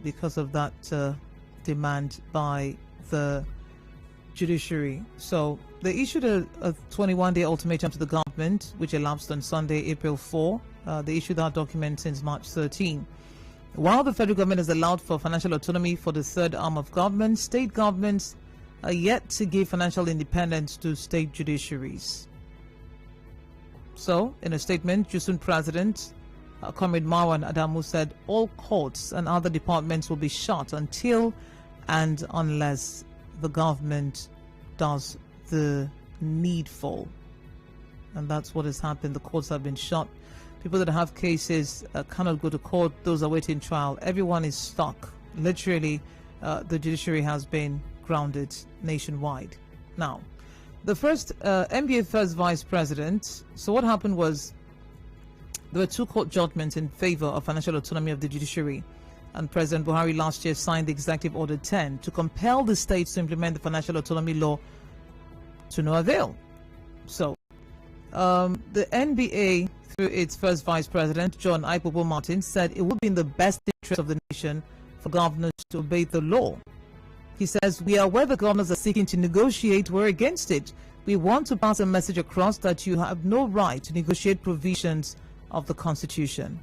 because of that demand by the judiciary. So they issued a 21-day ultimatum to the government, which elapsed on Sunday, April 4. They issued that document since March 13. While the federal government has allowed for financial autonomy for the third arm of government, state governments are yet to give financial independence to state judiciaries. So, in a statement, JUSUN President Comrade Marwan Adamu said all courts and other departments will be shut until and unless the government does the needful. And that's what has happened. The courts have been shut. People that have cases cannot go to court. Those awaiting trial. Everyone is stuck. Literally, the judiciary has been grounded nationwide. Now, the first NBA first vice president. So what happened was there were two court judgments in favor of financial autonomy of the judiciary. And President Buhari last year signed the Executive Order 10 to compel the states to implement the financial autonomy law to no avail. So the NBA, through its first vice president, John Aipopo Martin, said it would be in the best interest of the nation for governors to obey the law. He says, we are aware the governors are seeking to negotiate, we're against it. We want to pass a message across that you have no right to negotiate provisions of the Constitution.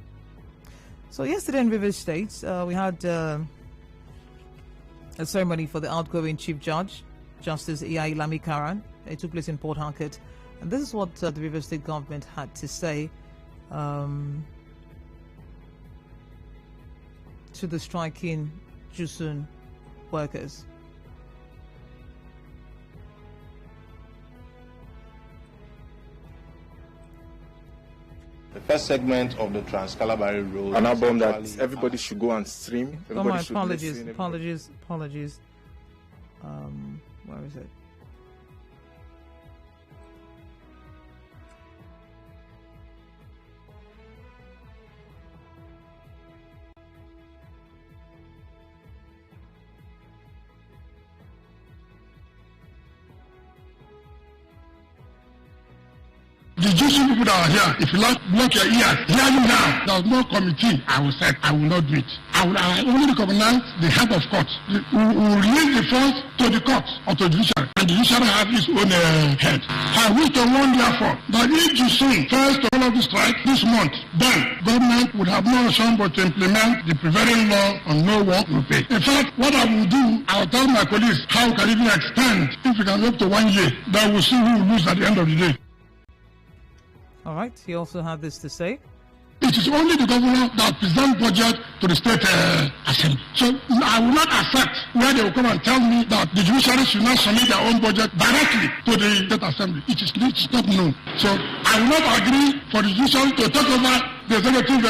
So yesterday in Rivers State, we had a ceremony for the outgoing Chief Judge, Justice Iyai Lami Karan. It took place in Port Harcourt. And this is what the Rivers State government had to say to the striking JUSUN workers. The first segment of the Trans-Calabari Road, an album that everybody should go and stream. Oh my, apologies. Where is it? The JUSUN people that are here, if you block your ears, hear me now. There was no committee. I will say, I will not do it. I will only recognize the head of court. We will release the funds to the court or to the judiciary. And the judiciary has its own head. I wish to warn therefore that if JUSUN fails to follow the strike this month, then government would have no option but to implement the prevailing law on no work, no pay. In fact, what I will do, I will tell my colleagues how we can even extend if we can go up to 1 year. Then we'll see who will lose at the end of the day. All right, he also had this to say. It is only the governor that presents budget to the state assembly. So I will not accept where they will come and tell me that the judiciary should not submit their own budget directly to the state assembly. It is not known. So I will not agree for the judiciary to take over the executive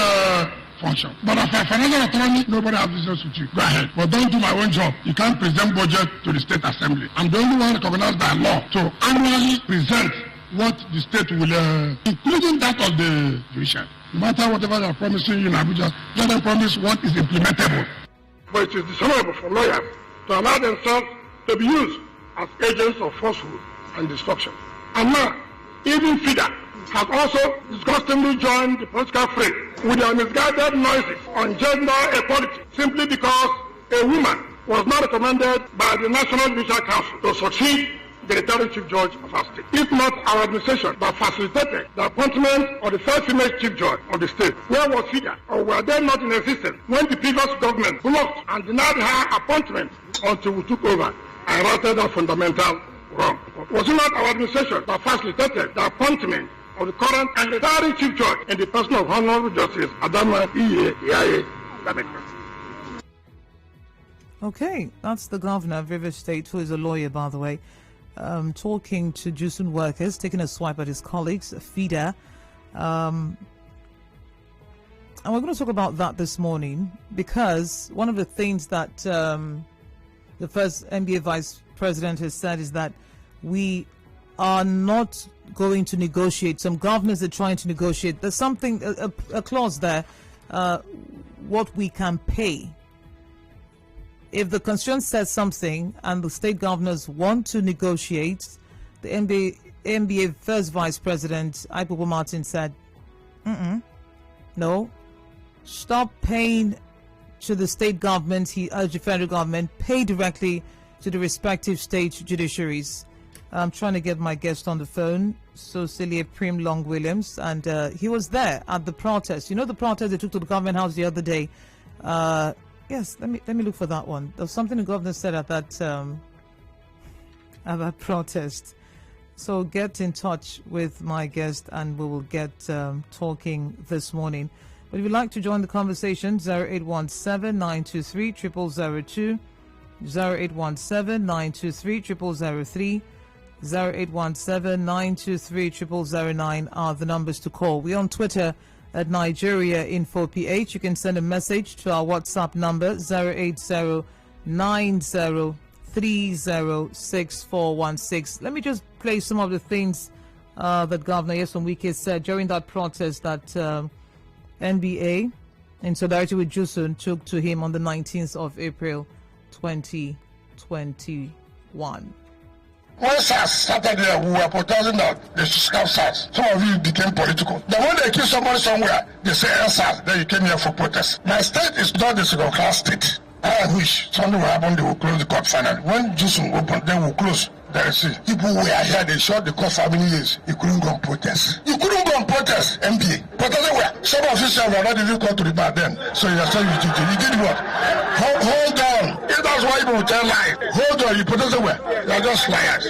function. But as for financial autonomy, nobody has business with you. Go ahead. But don't do my own job. You can't present budget to the state assembly. I'm the only one recognized by law to annually present what the state will, including that of the judiciary. No matter whatever they are promising you in Abuja, let them promise what is implementable. But it is dishonorable for lawyers to allow themselves to be used as agents of falsehood and destruction. And now, even FIDA has also disgustingly joined the political fray with their misguided noises on gender equality simply because a woman was not recommended by the National Judicial Council to succeed the returning Chief Judge of our state. If not our administration that facilitated the appointment of the first female Chief Judge of the state, where was FIDA? Or were they not in existence when the previous government blocked and denied her appointment until we took over and righted that fundamental wrong? Was it not our administration that facilitated the appointment of the current and retiring Chief Judge in the person of Honorable Justice Adama Iyai Lami? Okay, that's the governor of Rivers State, who is a lawyer, by the way. Talking to JUSUN workers, taking a swipe at his colleagues, FIDA. And we're going to talk about that this morning because one of the things that the first NBA vice president has said is that we are not going to negotiate. Some governors are trying to negotiate. There's something, a clause there, what we can pay. If the constitution says something and the state governors want to negotiate, the NBA first vice president, Aipopo Martin, said, no, stop paying to the state government. He urged the federal government pay directly to the respective state judiciaries. I'm trying to get my guest on the phone, Cecilia Prim Long Williams, and he was there at the protest. You know the protest they took to the government house the other day. Yes, let me look for that one. There was something the governor said at that protest. So get in touch with my guest, and we will get talking this morning. But if you'd like to join the conversation, 0817-923-0002, 0817-923-0003. 0817-923-0009 are the numbers to call. We're on Twitter at Nigeria Info PH. You can send a message to our WhatsApp number 08090306416. Let me just play some of the things that Governor Wike said during that protest that NBA, in solidarity with JUSUN, took to him on the 19th of April 2021. When SARS started there, we were protesting that they should scrap SARS. Some of you became political. Then when they kill somebody somewhere, they say SARS. Then you came here for protest. My state is not a second-class state. I wish something will happen, they will close the court finally. When JUSUN opened, they will close. There is people were here, they shot the court for many years. You couldn't go and protest. You couldn't go and protest, MPA. Protesting where? Some officials were not even called to the bar then. So you are saying you did what? Hold on. If that's why people will tell lies, hold on, you protested where? You are just liars.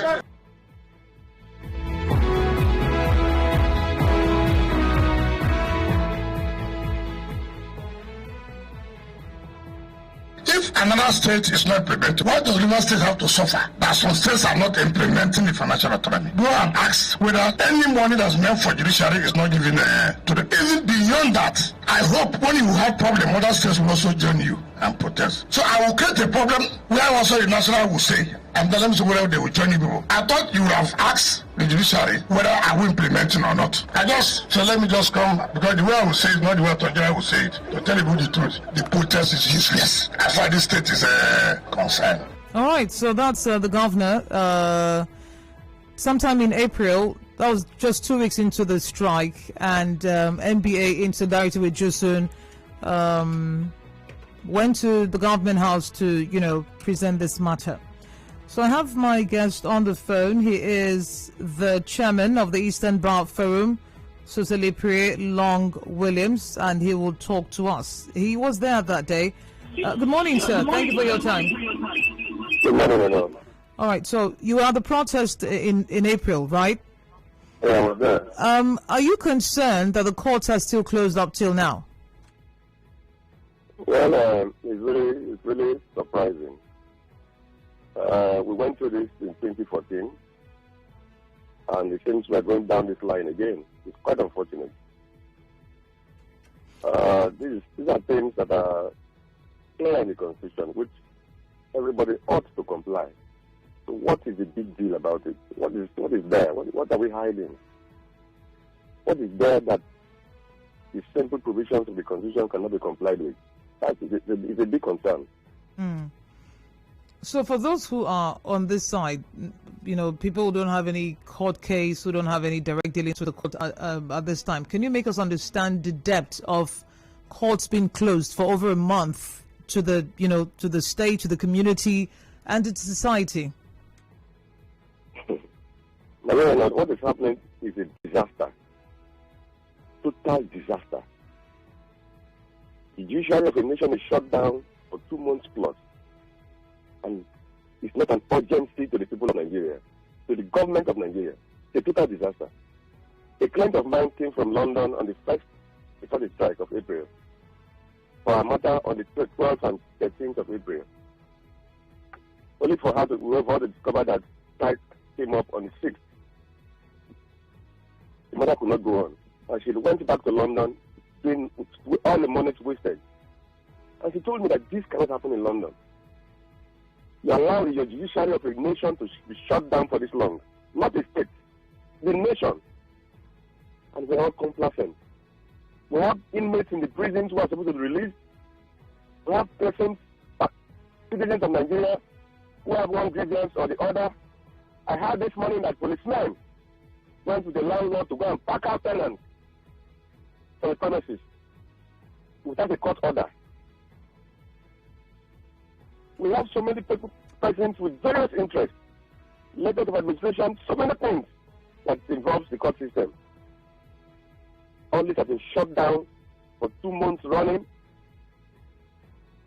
If another state is not implementing, why does River State have to suffer that some states are not implementing the financial autonomy? Go and ask whether any money that's meant for judiciary is not given to them. Even beyond that, I hope when you have problem, other states will also join you and protest. So I will create a problem where also the national will say, and tell them whether they will join you people. I thought you would have asked the judiciary whether I will implementing or not. So let me just come, because the way I will say it is not the way Tonjera will say it. To tell you the truth, the protest is useless as far as this state is concerned. All right, so that's the governor. Sometime in April, that was just 2 weeks into the strike, and NBA, in solidarity with JUSUN, went to the government house to, present this matter. So I have my guest on the phone. He is the chairman of the Eastern Bar Forum, Cecilia Prim Long Williams, and he will talk to us. He was there that day. Good morning, sir. Thank you for your time. Good morning. All right, so you were at the protest in April, right? Yeah, I was there. Are you concerned that the courts are still closed up till now? Well, it's really surprising. We went through this in 2014, and it seems we're going down this line again. It's quite unfortunate. These are things that are clear in the Constitution, which everybody ought to comply. So what is the big deal about it? What is there? What are we hiding? What is there that the simple provisions of the Constitution cannot be complied with? It's a big concern. Mm. So for those who are on this side, people who don't have any court case, who don't have any direct dealings with the court at this time, can you make us understand the depth of courts being closed for over a month to the, to the state, to the community, and to society? What is happening is a disaster. Total disaster. The judiciary of a nation is shut down for 2 months plus. And it's not an urgency to the people of Nigeria, to the government of Nigeria. It's a total disaster. A client of mine came from London on the first, before the strike of April, for a matter on the 12th and 13th of April. Only for her to discover that strike came up on the 6th. The mother could not go on. And she went back to London, doing all the money wasted. And she told me that this cannot happen in London. You allow your judiciary of a nation to be shut down for this long. Not the state, the nation. And we're all complacent. We have inmates in the prisons who are supposed to be released. We have persons, citizens of Nigeria, who have one grievance or the other. I heard this morning that policemen went to the landlord to go and pack out tenants from the premises without a court order. We have so many people present with various interests, letters of administration, so many things that involves the court system. All this has been shut down for 2 months running,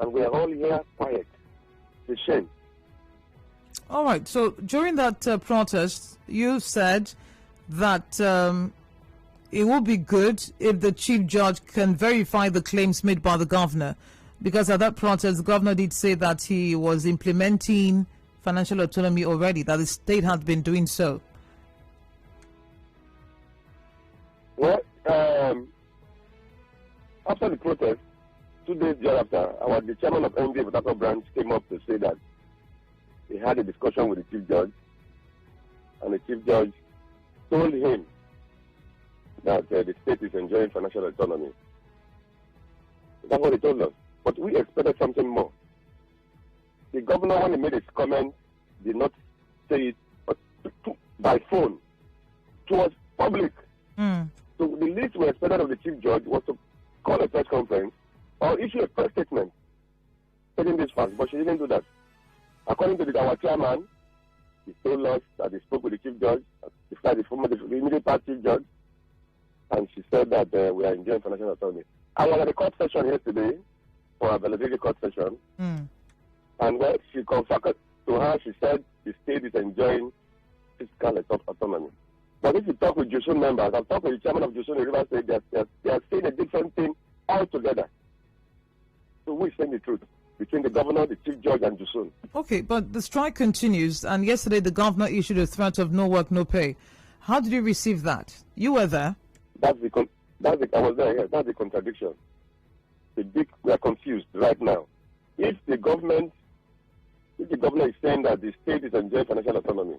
and we are all here quiet. It's a shame. All right. So during that protest, you said that it would be good if the chief judge can verify the claims made by the governor, because at that protest, the governor did say that he was implementing financial autonomy already, that the state had been doing so. Well, after the protest, 2 days thereafter, the chairman of MBA Butako branch came up to say that he had a discussion with the chief judge, and the chief judge told him that the state is enjoying financial autonomy. That's what he told us. But we expected something more. The governor, when he made his comment, did not say it but by phone. It was public. So the least we expected of the chief judge was to call a press conference or issue a press statement stating this fact, but she didn't do that. According to our chairman, he told us that he spoke with the chief judge, the immediate past chief judge, and she said that we are enjoying financial autonomy. I was at the court session yesterday for a validity court session, and when she confirmed to her, she said the state is enjoying fiscal autonomy. But if you talk with JUSUN members, I've talked with the chairman of JUSUN in River State, they are saying a different thing altogether. So we're saying the truth between the governor, the chief judge, and JUSUN. Okay, but the strike continues, and yesterday the governor issued a threat of no work, no pay. How did you receive that? You were there. I was there. Yeah, that's the contradiction. We are confused right now. If the governor is saying that the state is enjoying financial autonomy,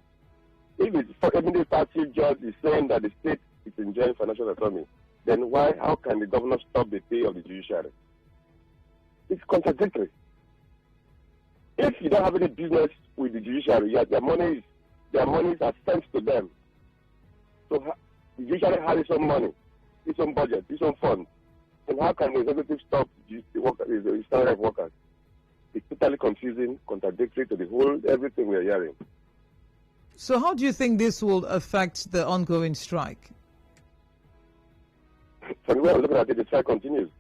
if even the chief judge is saying that the state is enjoying financial autonomy, then how can the governor stop the pay of the judiciary? It's contradictory. If you don't have any business with the judiciary, their monies are sent to them. So the judiciary has its own money, its own budget, its own funds. And how can the executive stop the salary of workers? It's totally confusing, contradictory to the whole everything we are hearing. So how do you think this will affect the ongoing strike? From where I'm looking at it, the strike continues.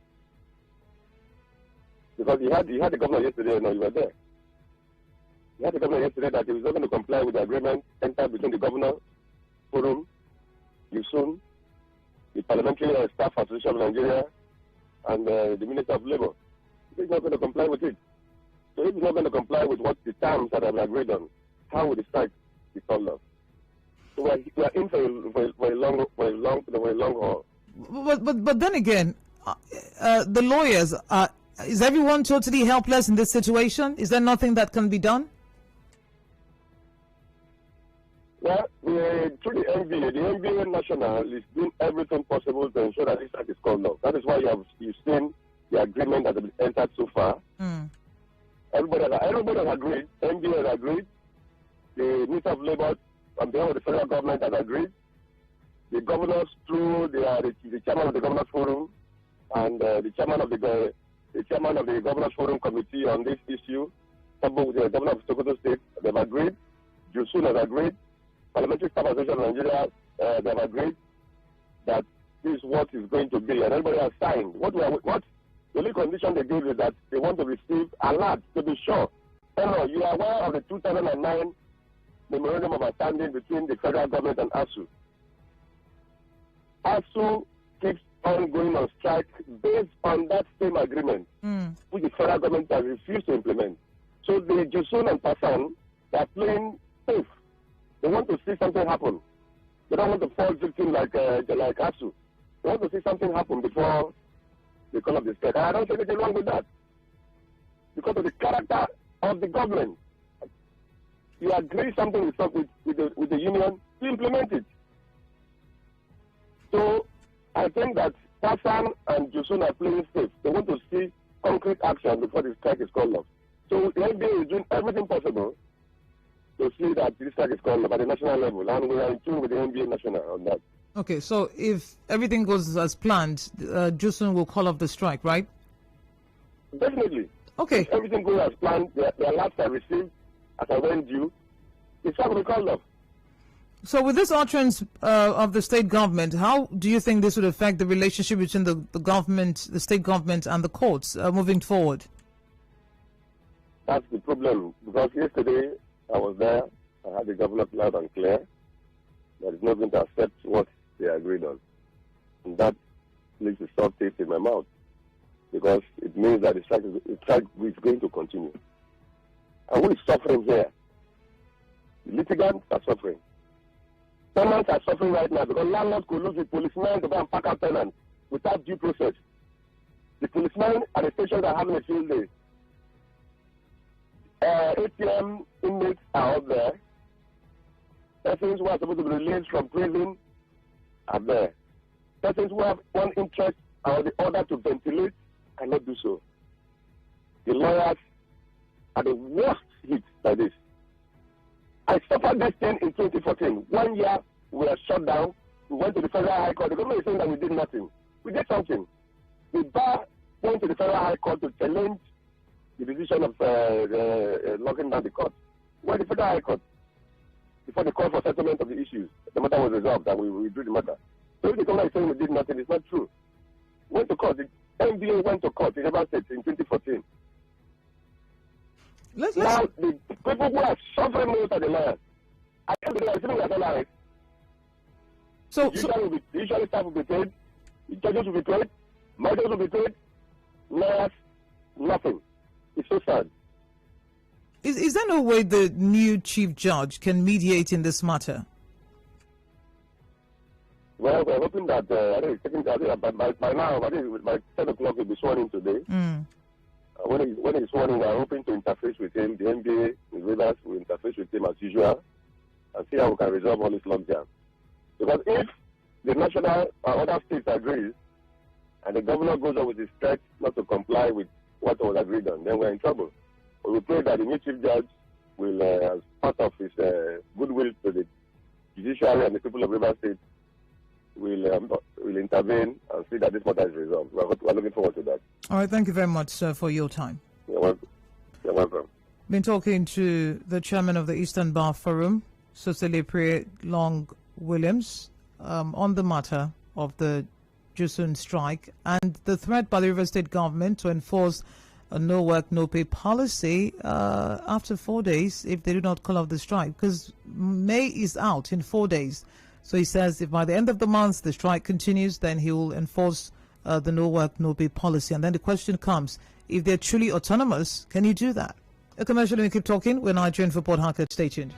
Because you had the governor yesterday, you were there. You had the governor yesterday that he was not going to comply with the agreement entered between the governor, forum, JUSUN, the Parliamentary Staff Association of Nigeria, and the Minister of Labour. He's not going to comply with it. So if he's not going to comply with what the terms that have been agreed on, how will the strike be called off? So we are in for a long haul. But then again, the lawyers is everyone totally helpless in this situation? Is there nothing that can be done? Well, through the NBA National is doing everything possible to ensure that this strike is called off. That is why you've seen the agreement that has been entered so far. Everybody has agreed. NBA has agreed. The Minister of Labour on behalf of the federal government has agreed. The governors through the chairman of the Governors Forum and the chairman of the Governors Forum Committee on this issue, the governor of Sokoto State, they've agreed. JUSUN has agreed. Parliamentary Staff Association of Nigeria, they've agreed that this is what is going to be, and everybody has signed. What the only condition they gave is that they want to receive alert to be sure. You are aware of the 2009 Memorandum of Understanding between the federal government and ASU. ASU keeps on going on strike based on that same agreement, which the federal government has refused to implement. So the JUSUN and PASAN are playing safe. They want to see something happen. They don't want to fall victim like ASU. They want to see something happen before they call up the strike. I don't see anything wrong with that. Because of the character of the government. You agree something with the union, to implement it. So I think that PASAN and JUSUN are playing safe. They want to see concrete action before the strike is called off. So the NBA is doing everything possible to see that this strike is called off at the national level, and we are in tune with the NBA national on that. Okay, so if everything goes as planned, JUSUN will call off the strike, right? Definitely. Okay. If everything goes as planned, the alerts I received as I went due, it's not going to be called off. So with this utterance of the state government, how do you think this would affect the relationship between the government, the state government, and the courts moving forward? That's the problem, because yesterday I was there, I had the governor loud and clear that he's not going to accept what they agreed on. And that leaves a soft taste in my mouth, because it means that the strike is going to continue. And who is suffering here? The litigants are suffering. Tenants are suffering right now because landlords could lose the policemen to go and pack out tenants without due process. The policemen at the stations are having a field day. ATM inmates are out there. Persons who are supposed to be released from prison are there. Persons who have one interest or the other to ventilate cannot do so. The lawyers are the worst hit by this. I suffered this thing in 2014. 1 year, we were shut down. We went to the Federal High Court. The government is saying that we did nothing. We did something. The bar went to the Federal High Court to challenge the decision of locking down the court. Went to the Federal High Court before the call for settlement of the issues. The matter was resolved and we withdrew the matter. So if the government is saying we did nothing, it's not true. Went to court. The NBA went to court in River State in 2014. Now, the people who are suffering most are the lawyers. I can't believe I'm sitting like So, the usual staff will be paid, the judges will be paid, marshals will be paid, lawyers, nothing. It's so sad. Is there no way the new chief judge can mediate in this matter? Well, we're hoping that by now, I think by 10 o'clock, he'll be sworn in today. When he's sworn in, we're hoping to interface with him. The NBA, the Raiders, will interface with him as usual and see how we can resolve all this logjam. Because if the national or other states agrees and the governor goes on with his threat not to comply with what was agreed on, then we're in trouble. But we pray that the new chief judge will, as part of his goodwill to the judiciary and the people of River State, will intervene and see that this matter is resolved. We're looking forward to that. All right, thank you very much, sir, for your time. You're welcome. You're welcome. Been talking to the chairman of the Eastern Bar Forum, Sosele Long Williams, on the matter of the JUSUN strike and the threat by the River State government to enforce a no work, no pay policy after 4 days if they do not call off the strike, because May is out in 4 days. So he says if by the end of the month the strike continues, then he will enforce the no work, no pay policy. And then the question comes, if they're truly autonomous, can you do that? A commercial, and we keep talking. We're Nigerian for Port Harcourt. Stay tuned.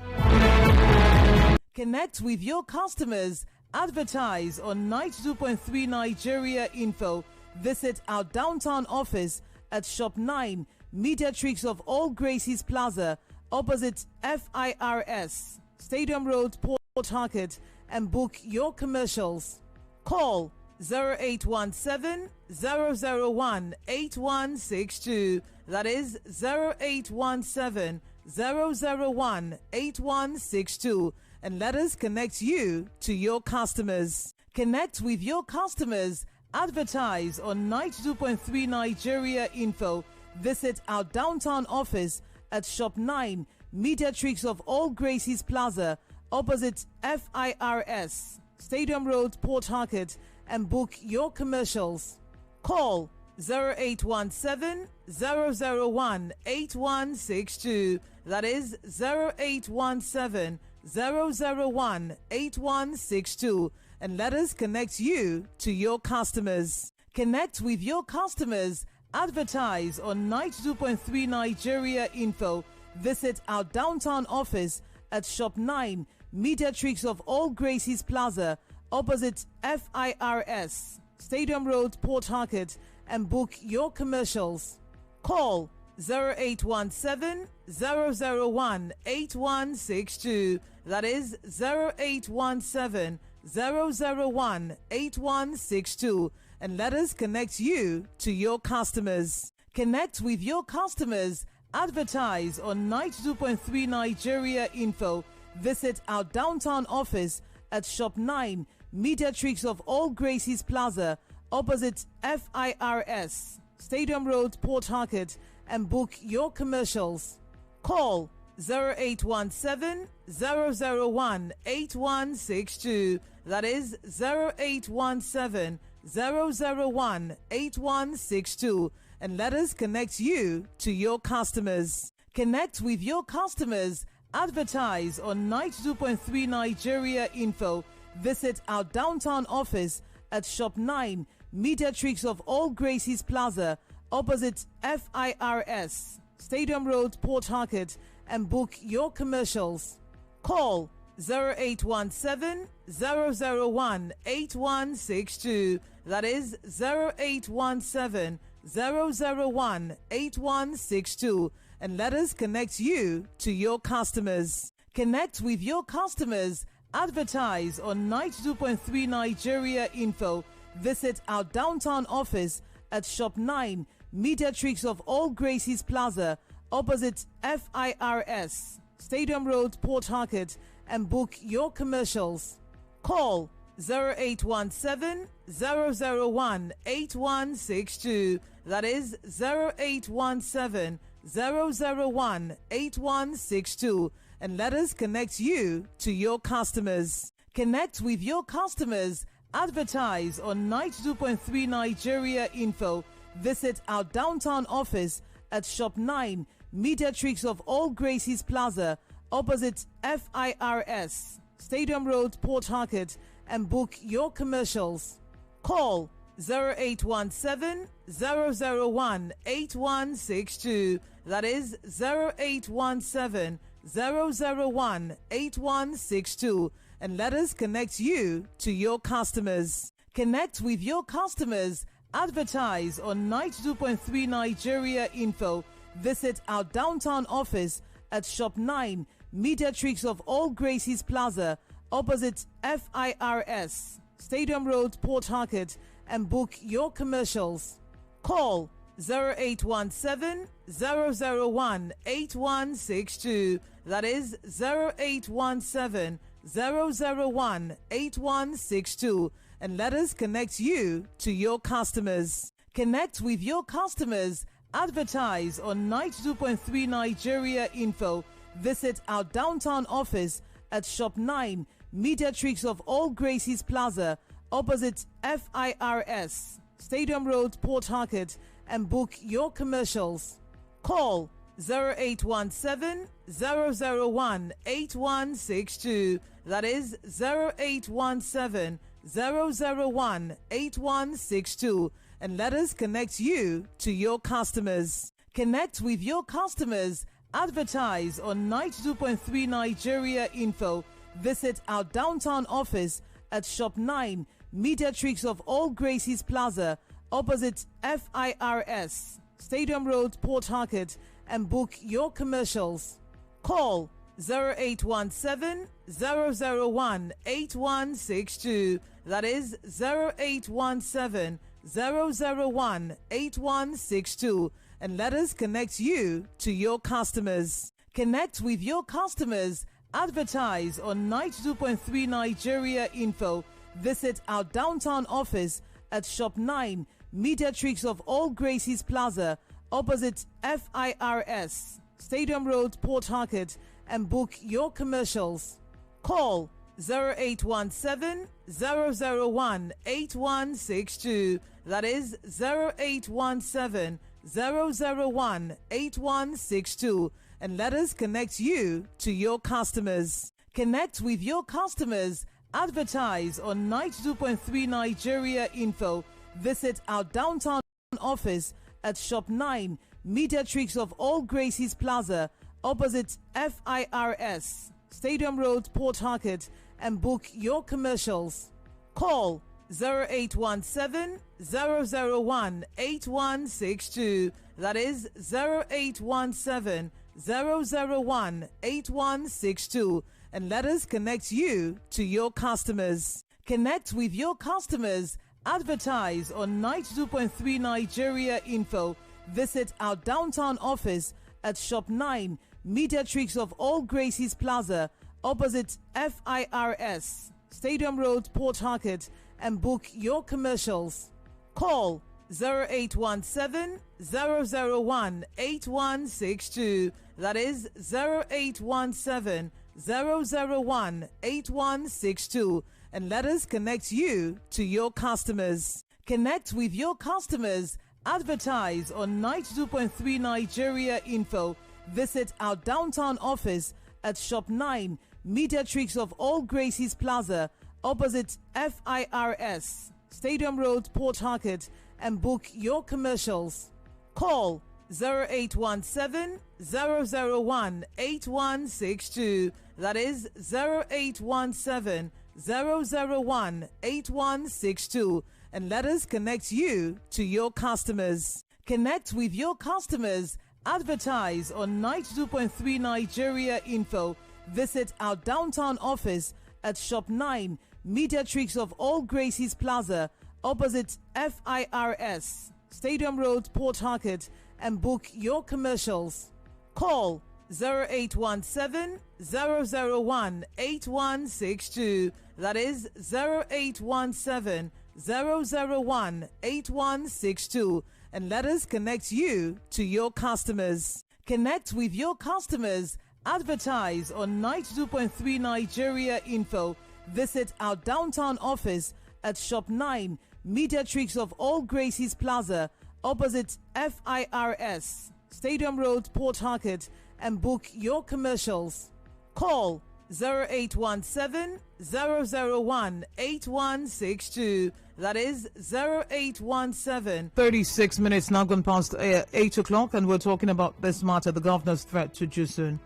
Connect with your customers. Advertise on 92.3 Nigeria Info. Visit our downtown office at Shop 9, Mediatrix of All Gracies Plaza, opposite FIRS, Stadium Road, Port Harcourt, and book your commercials. Call 0817 001 8162. That is 0817 001 8162. And let us connect you to your customers. Connect with your customers. Advertise on 92.3 Nigeria Info. Visit our downtown office at Shop 9, Mediatrix of All Gracies Plaza, opposite FIRS, Stadium Road, Port Harcourt, and book your commercials. Call 0817 001 8162. That is 0817 001 8162. And let us connect you to your customers. Connect with your customers. Advertise on 92.3 Nigeria Info. Visit our downtown office at Shop 9, Mediatrix of All Gracies Plaza, opposite FIRS, Stadium Road, Port Harcourt, and book your commercials. Call 0817 001 8162. That is 0817 001 8162. And let us connect you to your customers. Connect with your customers. Advertise on 92.3 Nigeria Info. Visit our downtown office at Shop 9, Mediatrix of All Gracies Plaza, opposite FIRS, Stadium Road, Port Harcourt, and book your commercials. Call 0817 001 8162. That is 0817 001 8162. And let us connect you to your customers. Connect with your customers. Advertise on 92.3 Nigeria Info. Visit our downtown office at Shop 9, Mediatrix of All Gracies Plaza, opposite FIRS, Stadium Road, Port Harcourt, and book your commercials. Call 0817 001 8162. That is 0817 001 8162. And let us connect you to your customers. Connect with your customers. Advertise on 92.3 Nigeria Info. Visit our downtown office at Shop 9, Mediatrix of All Gracies Plaza, opposite FIRS, Stadium Road, Port Harcourt, and book your commercials. Call 0817 001 8162. That is 0817 001 8162. And let us connect you to your customers. Connect with your customers. Advertise on 92.3 Nigeria Info. Visit our downtown office at Shop 9, Mediatrix of All Gracies Plaza, opposite FIRS, Stadium Road, Port Harcourt, and book your commercials. Call 0817 001 8162. That is 0817 001 8162. And let us connect you to your customers. Connect with your customers. Advertise on 92.3 Nigeria Info. Visit our downtown office at Shop 9, Mediatrix of All Gracies Plaza, opposite FIRS, Stadium Road, Port Harcourt, and book your commercials. Call 0817 001 8162. That is 0817 001 8162. And let us connect you to your customers. Connect with your customers. Advertise on 92.3 Nigeria Info. Visit our downtown office at Shop 9, Mediatrix of All Gracies Plaza, opposite FIRS, Stadium Road, Port Harcourt, and book your commercials. Call 0817 001 8162. That is 0817 001 8162. And let us connect you to your customers. Connect with your customers. Advertise on 92.3 Nigeria Info. Visit our downtown office at Shop 9, Mediatrix of All Gracies Plaza, opposite FIRS, Stadium Road, Port Harcourt, and book your commercials. Call 0817 001 8162. That is 0817 001 8162. And let us connect you to your customers. Connect with your customers. Advertise on 92.3 Nigeria Info. Visit our downtown office at Shop 9, Mediatrix of All Gracies Plaza, opposite FIRS, Stadium Road, Port Harcourt, and book your commercials. Call 0817 001 8162. That is 0817 001 8162. And let us connect you to your customers. Connect with your customers. Advertise on 92.3 Nigeria Info. Visit our downtown office at Shop 9, Mediatrix of All Gracies Plaza, opposite FIRS, Stadium Road, Port Harcourt, and book your commercials. Call 0817 001 8162. That is 0817 001 8162. And let us connect you to your customers. Connect with your customers. Advertise on 92.3 Nigeria Info. Visit our downtown office at Shop 9, Mediatrix of All Gracies Plaza, opposite FIRS, Stadium Road, Port Harcourt, and book your commercials. Call 0817-001-8162. That is 0817-001-8162. And let us connect you to your customers. Connect with your customers. Advertise on 92.3 Nigeria Info. Visit our downtown office at Shop 9, Mediatrix of All Gracies Plaza, opposite FIRS, Stadium Road, Port Harcourt, and book your commercials. Call 0817-001-8162. That is 0817-001-8162. And let us connect you to your customers. Connect with your customers. Advertise on 92.3 Nigeria Info. Visit our downtown office at Shop 9, Mediatrix of All Gracies Plaza, opposite FIRS, Stadium Road, Port Harcourt, and book your commercials. Call 0817-001-8162. That is 0817-001-8162. And let us connect you to your customers. Connect with your customers. Advertise on 92.3 Nigeria Info. Visit our downtown office at Shop 9, Mediatrix of All Gracies Plaza, opposite FIRS, Stadium Road, Port Harcourt, and book your commercials. Call 0817-001-8162. That is 0817. 36 minutes now gone past 8 o'clock, and we're talking about this matter, the governor's threat to JUSUN,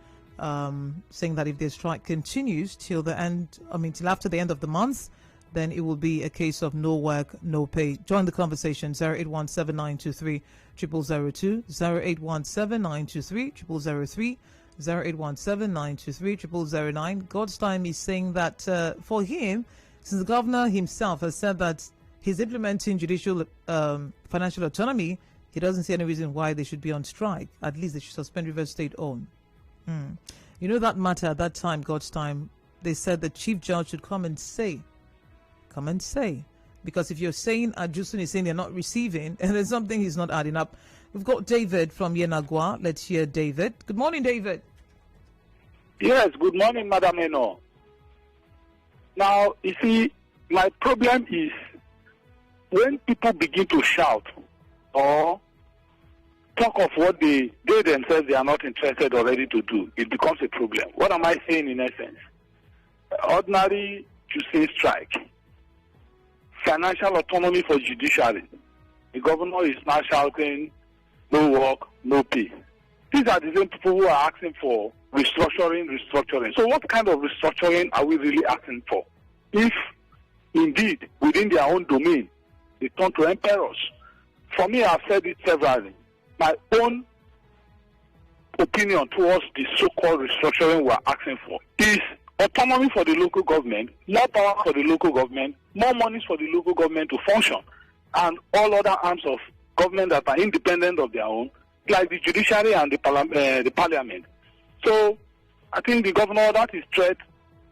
saying that if the strike continues till till after the end of the month, then it will be a case of no work, no pay. Join the conversation, 0817-923-0002, 0817-923-0003, 0817-923-0009. God's time is saying that for him, since the governor himself has said that he's implementing judicial financial autonomy, he doesn't see any reason why they should be on strike. At least they should suspend Rivers State own. You know that matter at that time, God's time, they said the chief judge should come and say. Because if you're saying JUSUN is saying they're not receiving, and there's something he's not adding up. We've got David from Yenagua. Let's hear David. Good morning, David. Yes, good morning, Madam Enoh. Now, you see, my problem is when people begin to shout or talk of what they themselves they are not interested or ready to do, it becomes a problem. What am I saying in essence? Ordinary JUSUN strike, financial autonomy for judiciary. The governor is now shouting, no work, no pay. These are the same people who are asking for restructuring. So what kind of restructuring are we really asking for? If indeed within their own domain they turn to emperors. For me, I've said it severally. My own opinion towards the so-called restructuring we're asking for is autonomy for the local government, more power for the local government, more money for the local government to function, and all other arms of government that are independent of their own, like the judiciary and the parliament. So I think the governor, that is threat,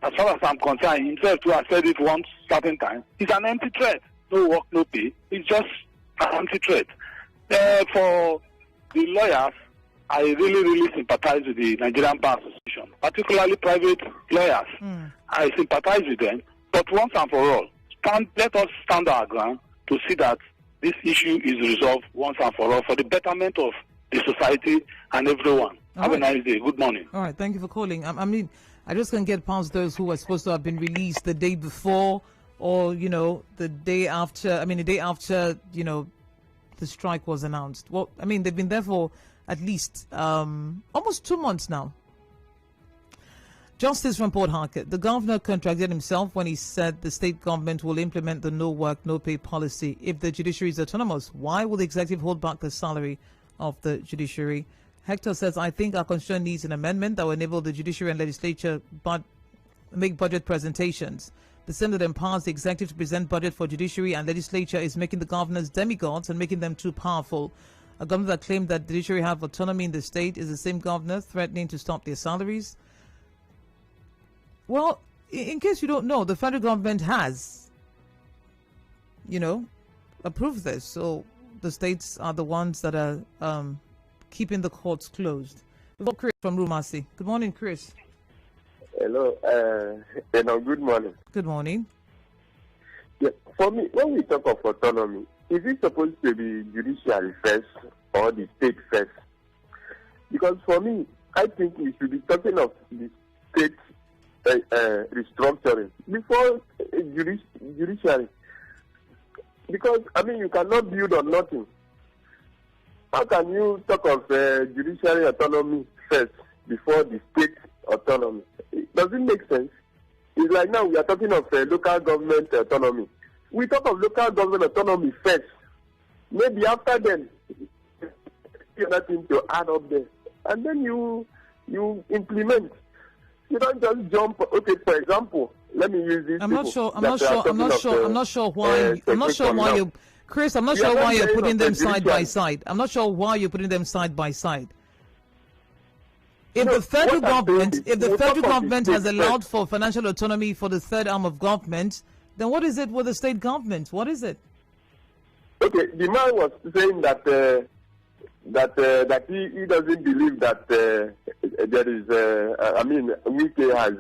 as far as I'm concerned, himself too has said it one certain time, it's an empty threat. No work, no pay. It's just an empty threat. For the lawyers, I really sympathize with the Nigerian Bar Association, particularly private lawyers. I sympathize with them, but once and for all, let us stand our ground to see that this issue is resolved once and for all for the betterment of the society and everyone. Have a nice day. Good morning. All right, thank you for calling. I mean, I just can't get past those who were supposed to have been released the day before, or the day after. The day after the strike was announced. Well, I mean, they've been there for at least almost 2 months now. Justice from Port Harcourt. The governor contradicted himself when he said the state government will implement the no work, no pay policy. If the judiciary is autonomous, why will the executive hold back the salary of the judiciary? Hector says, I think our constitution needs an amendment that will enable the judiciary and legislature but make budget presentations. The Senate that empowers the executive to present budget for judiciary and legislature is making the governors demigods and making them too powerful. A governor that claimed that the judiciary have autonomy in the state is the same governor threatening to stop their salaries. Well, in case you don't know, the federal government has, approved this. So the states are the ones that are keeping the courts closed. We've got Chris from Rumasi. Good morning, Chris. Hello, good morning. Good morning. Yeah, for me, when we talk of autonomy, is it supposed to be judiciary first or the state first? Because for me, I think we should be talking of the state restructuring before judiciary. Because, you cannot build on nothing. How can you talk of judiciary autonomy first before the state autonomy? Does it make sense? It's like now we are talking of local government autonomy. We talk of local government autonomy first. Maybe after then, nothing to add up there. And then you implement. You don't just jump. Okay, for example, let me use this. I'm not sure why you, Chris. I'm not sure why you're putting them side by side. I'm not sure why you're putting them side by side. If the federal government has allowed for financial autonomy for the third arm of government, then what is it with the state government? What is it? Okay, the man was saying that he doesn't believe that there is. Wike has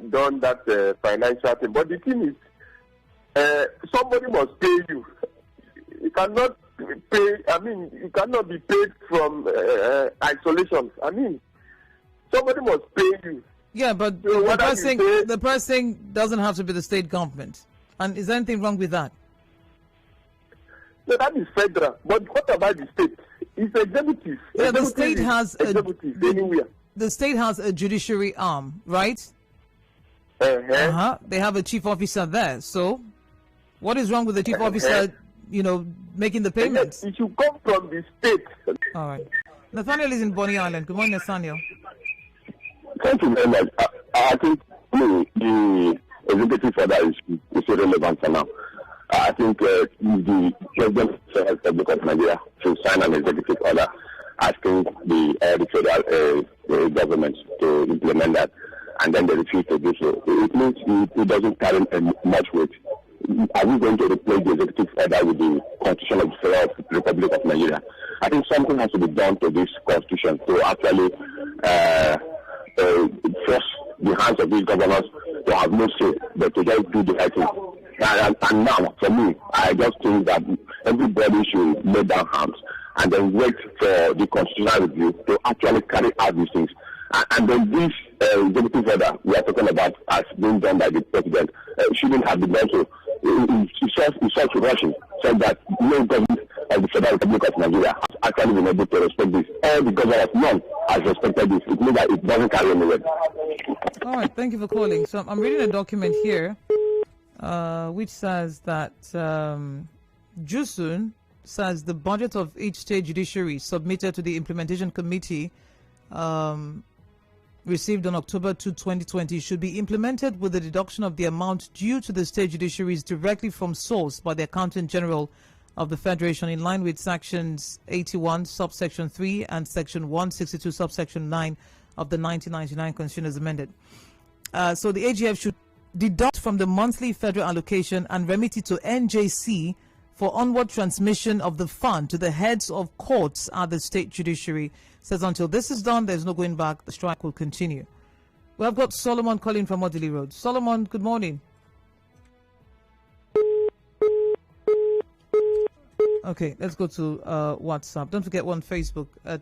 done that financial thing. But the thing is, somebody must pay you. You cannot pay. You cannot be paid from isolation. Somebody must pay you. Yeah, but the pricing doesn't have to be the state government. And is there anything wrong with that? No, that is federal. But what about the state? It's executive. Yeah, the state has anywhere. The state has a judiciary arm, right? They have a chief officer there. So, what is wrong with the chief officer? Making the payments. It should come from the state. All right. Nathaniel is in Bonny Island. Good morning, Nathaniel. Thank you very much. I think the executive order is irrelevant for now. I think the President of the Republic of Nigeria should sign an executive order asking the federal government to implement that, and then they refuse to do so. It means it doesn't carry much weight. Are we going to replace the executive order with the Constitution of the Federal Republic of Nigeria? I think something has to be done to this Constitution to actually force the hands of these governors to have no say, but to just do the right thing. And now, for me, I just think that everybody should lay down hands and then wait for the constitutional review to actually carry out these things. And then this executive order we are talking about as being done by the president shouldn't have been done so. It's such rushing, so that no government of the Federal Republic of Nigeria has actually been able to respect this. All the governors, none has respected this. It means that it doesn't carry anywhere. All right, thank you for calling. So I'm reading a document here which says that JUSUN says the budget of each state judiciary submitted to the implementation committee received on October 2, 2020 should be implemented with the deduction of the amount due to the state judiciaries directly from source by the Accountant General of the Federation in line with sections 81 subsection 3 and section 162 subsection 9 of the 1999 Constitution as amended. So the AGF should deduct from the monthly federal allocation and remit it to NJC for onward transmission of the fund to the heads of courts at the state judiciary. Says until this is done, there's no going back. The strike will continue. We have got Solomon calling from Odili Road. Solomon, good morning. Okay, let's go to WhatsApp. Don't forget, we're on Facebook at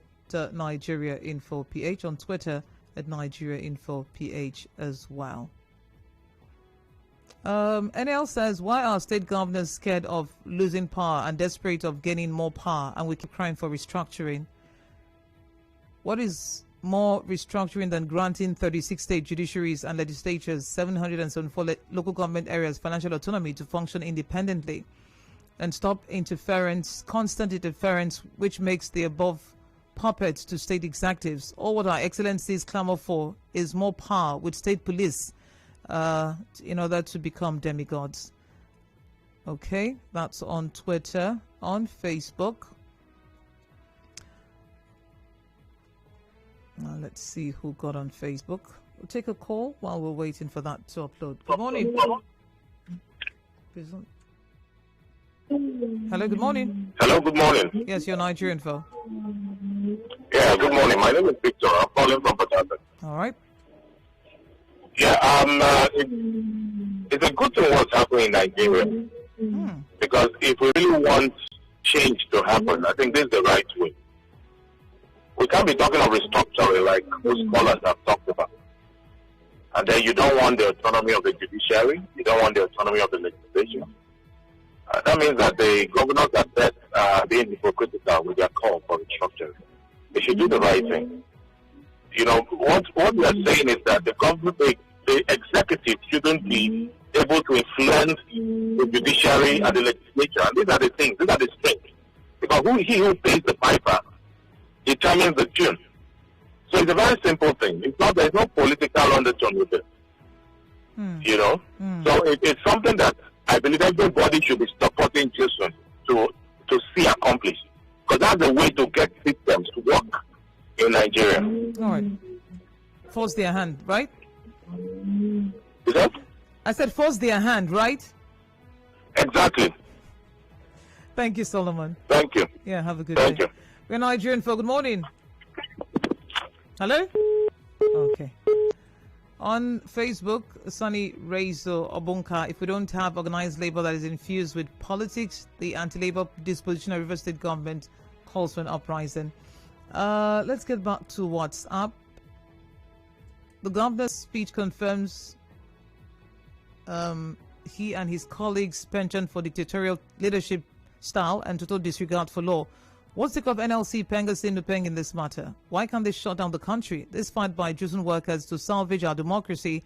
Nigeria Info PH, on Twitter at Nigeria Info PH as well. NL says, why are state governors scared of losing power and desperate of gaining more power, and we keep crying for restructuring? What is more restructuring than granting 36 state judiciaries and legislatures 774 local government areas financial autonomy to function independently and stop interference, constant interference, which makes the above puppets to state executives? All what our excellencies clamor for is more power with state police in order to become demigods. Okay, that's on Twitter. On Facebook, let's see who got on Facebook. We'll take a call while we're waiting for that to upload. Good morning. Hello, good morning. Hello, good morning. Yes, you're Nigerian, Phil. Yeah, good morning. My name is Victor. I'm calling from Port Harcourt. All right. Yeah, it's a good thing what's happening in Nigeria. Because if we really want change to happen, I think this is the right way. We can't be talking of restructuring like most scholars have talked about. And then you don't want the autonomy of the judiciary, you don't want the autonomy of the legislation. That means that the governors are being hypocritical with their call for restructuring. They should do the right thing. You know, what we are saying is that the government, the executive shouldn't be able to influence the judiciary and the legislature. And these are the things, these are the strengths. Because he who pays the piper determines the tune. So it's a very simple thing. There's no political undertone with it. You know? So it's something that I believe everybody should be supporting JUSUN to see accomplished. Because that's the way to get systems to work in Nigeria. All right. Force their hand, right? Is that? I said force their hand, right? Exactly. Thank you, Solomon. Thank you. Yeah, have a good Thank day. you. We're Nigerian, Phil. Good morning. Hello? Okay. On Facebook, Sunny Rezo Obunka, if we don't have organized labor that is infused with politics, the anti-labor disposition of River State government calls for an uprising. Let's get back to WhatsApp. The governor's speech confirms he and his colleagues' penchant for dictatorial leadership style and total disregard for law. What's the take of NLC Pengas Independent in this matter? Why can't they shut down the country? This fight by JUSUN workers to salvage our democracy,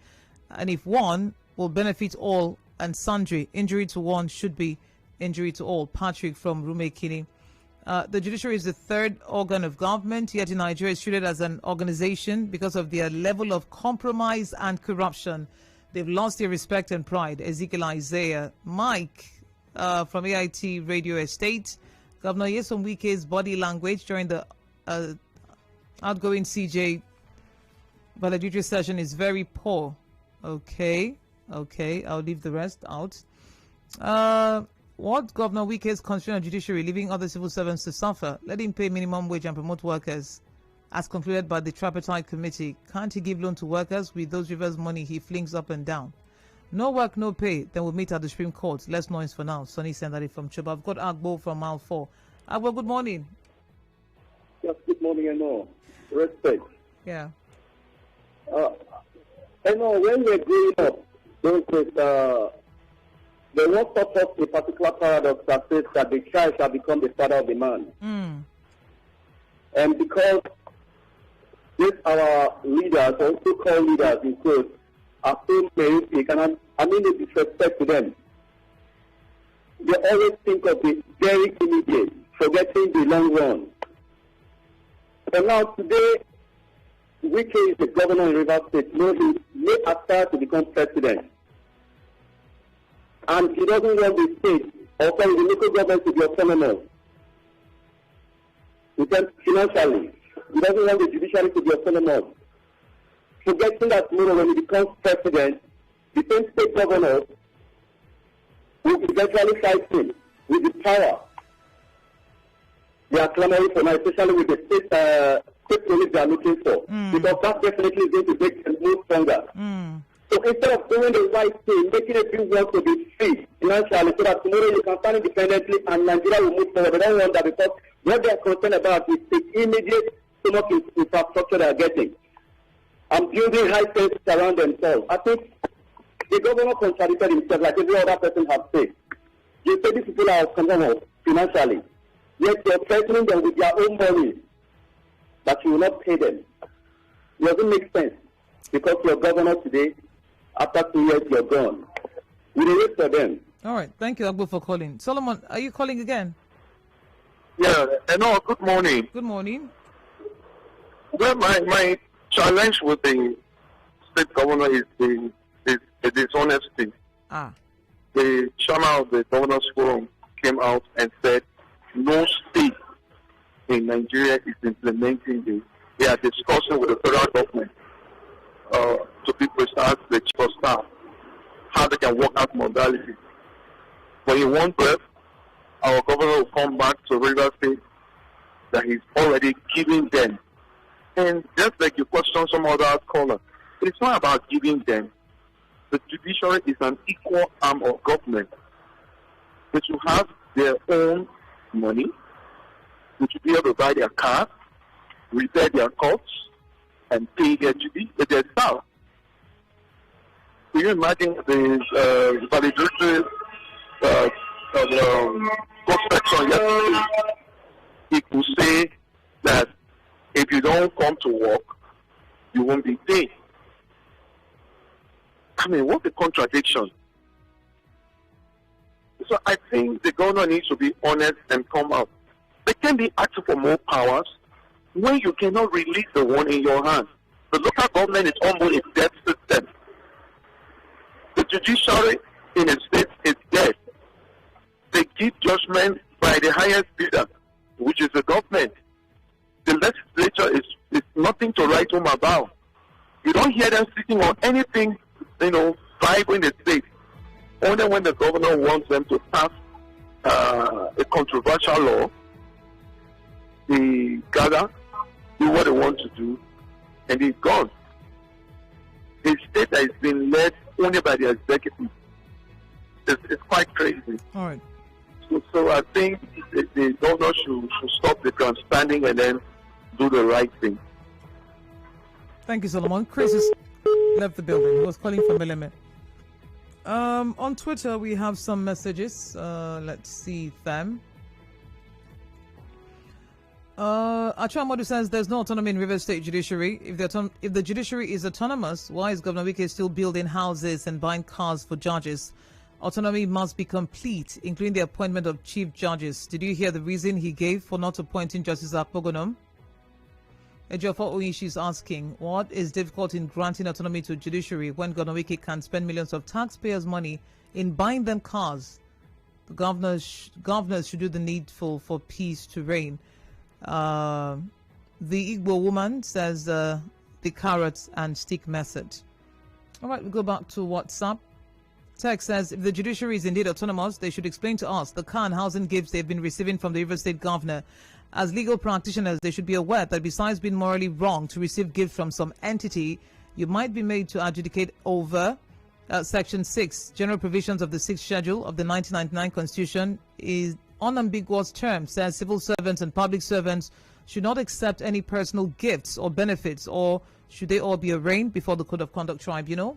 and if one will benefit all and sundry, injury to one should be injury to all. Patrick from Rumekini. The judiciary is the third organ of government, yet in Nigeria it's treated as an organization because of their level of compromise and corruption. They've lost their respect and pride. Ezekiel Isaiah. Mike from AIT Radio Estate. Governor JUSUN Wike's body language during the outgoing CJ valedictory session is very poor. Okay, I'll leave the rest out. What Governor Wike's constitution of judiciary, leaving other civil servants to suffer? Let him pay minimum wage and promote workers, as concluded by the tripartite committee. Can't he give loan to workers with those reverse money he flings up and down? No work, no pay. Then we'll meet at the Supreme Court. Less noise for now. Sonny sent that from Chuba. I've got Agbo from Mile 4. Agbo, good morning. Yes, good morning, Enoh. Respect. Yeah. Enoh, when we're growing up, they won't taught us a particular paradox that says that the child shall become the father of the man. And because these our leaders, also called leaders in quotes, are so meritic, and I mean the disrespect to them. They always think of the very immediate, forgetting the long run. So now today, Wike is the governor in River State. No, he may aspire to become president. And he doesn't want the state, or the local government to be autonomous. Financially, he doesn't want the judiciary to be autonomous. Forgetting that tomorrow when he becomes president, the same state governors will eventually fight him with the power they are clamoring for now, especially with the state police they are looking for. Because that definitely is going to make them more stronger. So instead of doing the right thing, making a few want to be free financially so that tomorrow you can stand independently and Nigeria will move forward. They don't want that because what they are concerned about is the immediate stomach infrastructure they are getting and building high fences around themselves. I think the governor contradicted himself like every other person has said. You say these people are autonomous financially, yet you are threatening them with their own money that you will not pay them. It doesn't make sense because you're governor today. After 2 years, you're gone. We will wait for them. All right. Thank you, Agbo, for calling. Solomon, are you calling again? Yeah, no, good morning. Good morning. Well, my challenge with the state governor is the dishonesty. The chairman of the Governors Forum came out and said no state in Nigeria is implementing this. They are discussing with the federal government, to be precise, the chief of staff, how they can work out modalities. But in one breath, our governor will come back to River State that he's already giving them. And just like you question some other caller, it's not about giving them. The judiciary is an equal arm of government. They should have their own money. They should be able to buy their cars, repair their courts, and pay their staff. Can you imagine the valedictory section yesterday? He could say that if you don't come to work, you won't be paid. I mean, what a contradiction. So I think the governor needs to be honest and come out. They can be asking for more powers when you cannot release the one in your hand. The local government is almost a dead system. The judiciary in a state is dead. They give judgment by the highest bidder, which is the government. The legislature is nothing to write home about. You don't hear them sitting on anything, viable in the state. Only when the governor wants them to pass a controversial law, they gather, do what they want to do, and it's gone. A state that has been led only by the executive. It's quite crazy. All right. So I think the governor should stop the grandstanding and then do the right thing. Thank you, Solomon. Chris has left the building. He was calling for Millimit. On Twitter, we have some messages. Let's see them. Achamodu says there's no autonomy in River State Judiciary. If the judiciary is autonomous, why is Governor Wike still building houses and buying cars for judges? Autonomy must be complete, including the appointment of chief judges. Did you hear the reason he gave for not appointing Justice Akpogonom? Ejiofor Oyishi is asking, what is difficult in granting autonomy to judiciary when Governor Wike can spend millions of taxpayers' money in buying them cars? The governors should do the needful for peace to reign. The Igbo woman says the carrot and stick method. All right, we go back to WhatsApp. Text says, if the judiciary is indeed autonomous, they should explain to us the car and housing gifts they've been receiving from the River State governor. As legal practitioners, they should be aware that besides being morally wrong to receive gifts from some entity, you might be made to adjudicate over Section 6, general provisions of the 6th schedule of the 1999 Constitution is unambiguous term, says civil servants and public servants should not accept any personal gifts or benefits, or should they all be arraigned before the Code of Conduct Tribunal?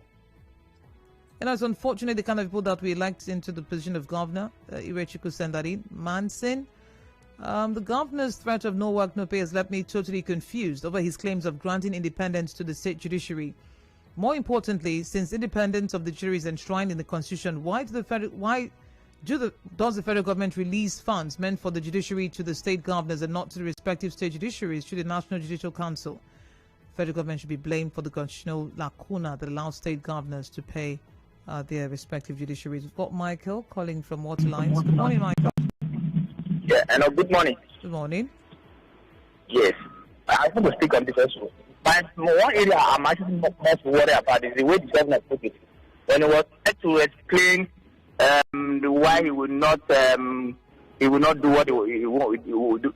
And it's unfortunate the kind of people that we elect into the position of governor, Irechiku Sendari Manson. The governor's threat of no work, no pay has left me totally confused over his claims of granting independence to the state judiciary. More importantly, since independence of the judiciary is enshrined in the Constitution, does the federal government release funds meant for the judiciary to the state governors and not to the respective state judiciaries through the National Judicial Council? Federal government should be blamed for the constitutional lacuna that allows state governors to pay their respective judiciaries. We've got Michael calling from Waterlines. Good morning, Michael. Yeah, hello, good morning. Good morning. Yes, I want to speak on this also. But one area I'm actually most worried about is the way the governor put it. When he was trying to explain why he will not do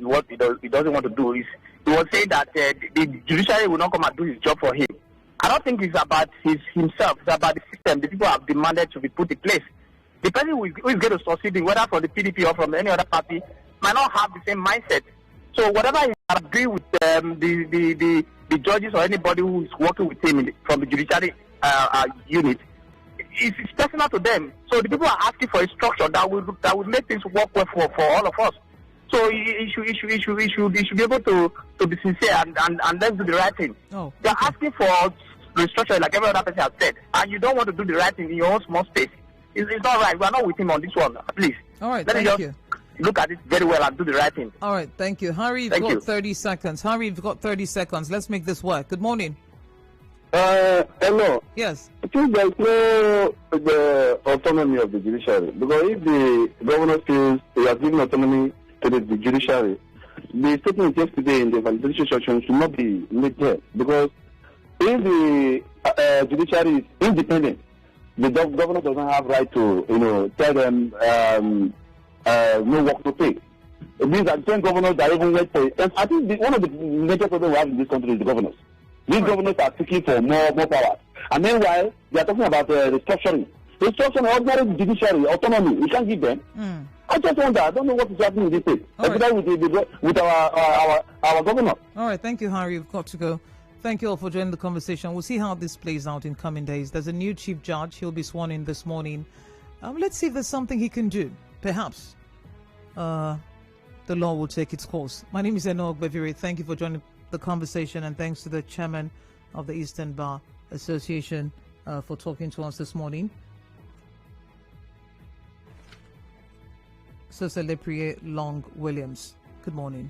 what he doesn't want to do, he was saying that the judiciary will not come and do his job for him. I don't think it's about himself. It's about the system. The people have demanded to be put in place. The person who is going to succeed, whether from the PDP or from any other party, might not have the same mindset. So whatever he agree with the judges or anybody who is working with him from the judiciary unit, it's personal to them. So the people are asking for a structure that would make things work well for all of us. So he should be able to be sincere and let's do the right thing. Oh, You're asking for restructure like every other person has said, and you don't want to do the right thing in your own small space. It's not right. We are not with him on this one, please. all right, Let us thank just you. look at it very well and do the right thing. All right, thank you. Harry, you've got 30 seconds. Harry, you've got 30 seconds. Let's make this work. Good morning. Hello. Yes. I think there is no the autonomy of the judiciary, because if the governor feels he has given autonomy to the judiciary, the statement yesterday in the validation section should not be made there, because if the judiciary is independent, the governor doesn't have right to tell them no work to pay. It means that 10 governors that even wait for it. And I think one of the major problems we have in this country is the governors. These governors are seeking for more power. And meanwhile, they are talking about restructuring. Restructuring ordinary judiciary, autonomy, we can't give them. I just wonder, I don't know what is happening in this state. With our governor. All right, thank you, Harry. You've got to go. Thank you all for joining the conversation. We'll see how this plays out in coming days. There's a new chief judge. He'll be sworn in this morning. Let's see if there's something he can do. Perhaps the law will take its course. My name is Enoh Ogbevire. Thank you for joining the conversation, and thanks to the chairman of the Eastern Bar Association for talking to us this morning. Cecily Long Williams. Good morning.